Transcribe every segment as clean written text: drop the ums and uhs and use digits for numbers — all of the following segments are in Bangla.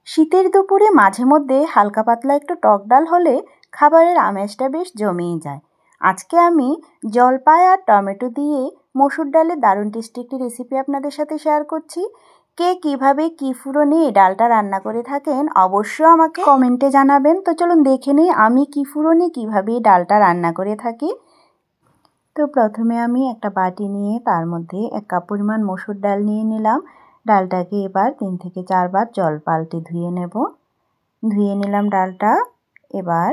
শীতের দুপুরে মাঝে মধ্যে হালকা পাতলা একটু টক ডাল হলে খাবারের আমেজটা বেশ জমেই যায়। আজকে আমি জলপাই আর টমেটো দিয়ে মসুর ডালের দারুণ টেস্টি একটি রেসিপি আপনাদের সাথে শেয়ার করছি। কে কিভাবে কি ফুরনে এই ডালটা রান্না করে থাকেন অবশ্যই আমাকে কমেন্টে জানাবেন। তো চলুন দেখে নিই আমি কি ফুরনে কীভাবে এই ডালটা রান্না করে থাকি। তো প্রথমে আমি একটা বাটি নিয়ে তার মধ্যে 1 কাপ পরিমাণ মসুর ডাল নিয়ে নিলাম। ডালটাকে এবার 3 থেকে 4 বার জল পাল্টে ধুয়ে নেব। ধুয়ে নিলাম ডালটা। এবার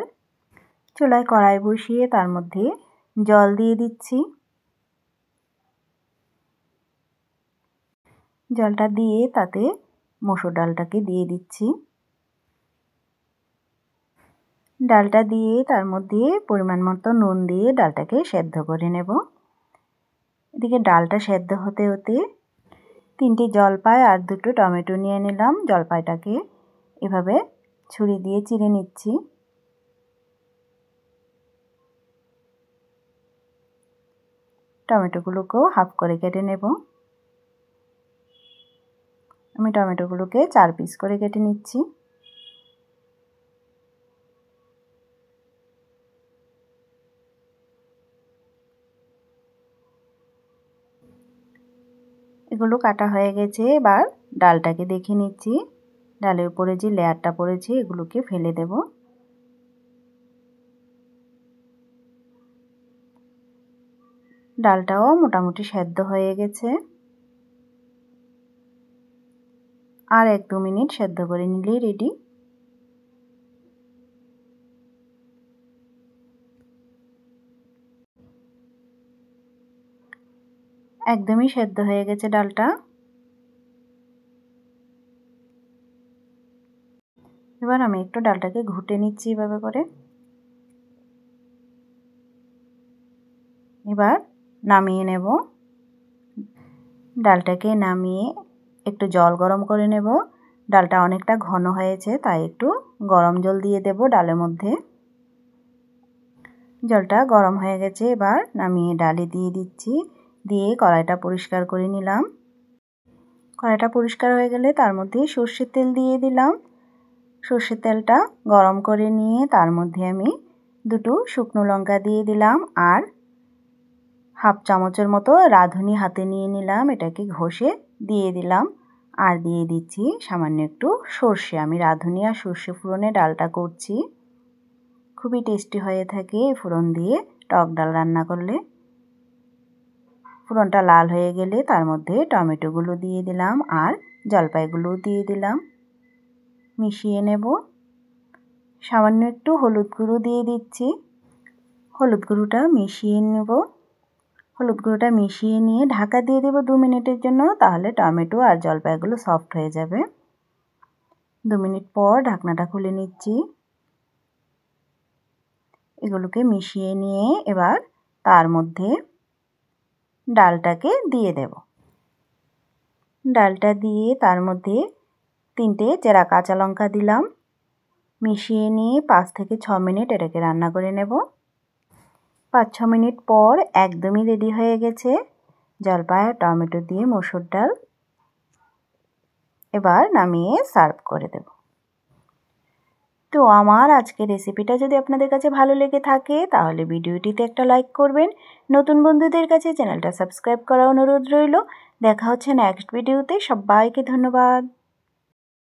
চুলায় কড়াই বসিয়ে তার মধ্যে জল দিয়ে দিচ্ছি। জলটা দিয়ে তাতে মসুর ডালটাকে দিয়ে দিচ্ছি। ডালটা দিয়ে তার মধ্যে পরিমাণ মতো নুন দিয়ে ডালটাকে সেদ্ধ করে নেব। এদিকে ডালটা সেদ্ধ হতে হতে 3টে জলপাই আর 2টো টমেটো নিয়ে নিলাম। জলপাইটাকে এভাবে ছুরি দিয়ে চিড়ে নিচ্ছি। টমেটোগুলোকেও হাফ করে কেটে নেব। আমি টমেটোগুলোকে 4 পিস করে কেটে নিচ্ছি। এগুলো কাটা হয়ে গেছে। এবার ডালটাকে দেখে নিচ্ছি। ডালের উপরে যে লেয়ারটা পড়েছে এগুলোকে ফেলে দেব। ডালটাও মোটামুটি সেদ্ধ হয়ে গেছে। আর 1-2 মিনিট সেদ্ধ করে নিলেই রেডি। একদমই সেদ্ধ হয়ে গেছে ডালটা। এবার আমি একটু ডালটাকে ঘুটে নিচ্ছি এভাবে করে। এবার নামিয়ে নেব। ডালটাকে নামিয়ে একটু জল গরম করে নেব। ডালটা অনেকটা ঘন হয়েছে তাই একটু গরম জল দিয়ে দেব ডালের মধ্যে। জলটা গরম হয়ে গেছে। এবার নামিয়ে ডালে দিয়ে দিচ্ছি। দিয়ে কড়াইটা পরিষ্কার করে নিলাম। কড়াইটা পরিষ্কার হয়ে গেলে তার মধ্যে সর্ষের তেল দিয়ে দিলাম। সর্ষের তেলটা গরম করে নিয়ে তার মধ্যে আমি 2টো শুকনো লঙ্কা দিয়ে দিলাম আর হাফ চামচের মতো রাঁধুনি হাতে নিয়ে নিলাম। এটাকে ঘষে দিয়ে দিলাম। আর দিয়ে দিচ্ছি সামান্য একটু সর্ষে। আমি রাঁধুনি আর সর্ষে ফোড়নে ডালটা করছি। খুবই টেস্টি হয়ে থাকে এই ফোড়ন দিয়ে টক ডাল রান্না করলে। ফোড়নটা লাল হয়ে গেলে তার মধ্যে টমেটোগুলো দিয়ে দিলাম আর জলপাইগুলো দিয়ে দিলাম। মিশিয়ে নেব। সামান্য একটু হলুদ গুঁড়ো দিয়ে দিচ্ছি। হলুদ গুঁড়োটা মিশিয়ে নেব। হলুদ গুঁড়োটা মিশিয়ে নিয়ে ঢাকা দিয়ে দেব 2 মিনিটের জন্য। তাহলে টমেটো আর জলপাইগুলো সফট হয়ে যাবে। 2 মিনিট পর ঢাকনাটা খুলে নিচ্ছি। এগুলোকে মিশিয়ে নিয়ে এবার তার মধ্যে ডালটাকে দিয়ে দেব। ডালটা দিয়ে তার মধ্যে 3টে চেরা কাঁচা লঙ্কা দিলাম। মিশিয়ে নিয়ে 5 থেকে 6 মিনিট এটাকে রান্না করে নেব। 5-6 মিনিট পর একদমই রেডি হয়ে গেছে জলপাই আর টমেটো দিয়ে মসুর ডাল। এবার নামিয়ে সার্ভ করে দেব। তো আমার আজকের রেসিপিটা যদি আপনাদের কাছে ভালো লেগে থাকে তাহলে ভিডিওটিতে একটা লাইক করবেন। নতুন বন্ধুদের কাছে চ্যানেলটা সাবস্ক্রাইব করার অনুরোধ রইল। দেখা হচ্ছে নেক্সট ভিডিওতে। সবাইকে ধন্যবাদ।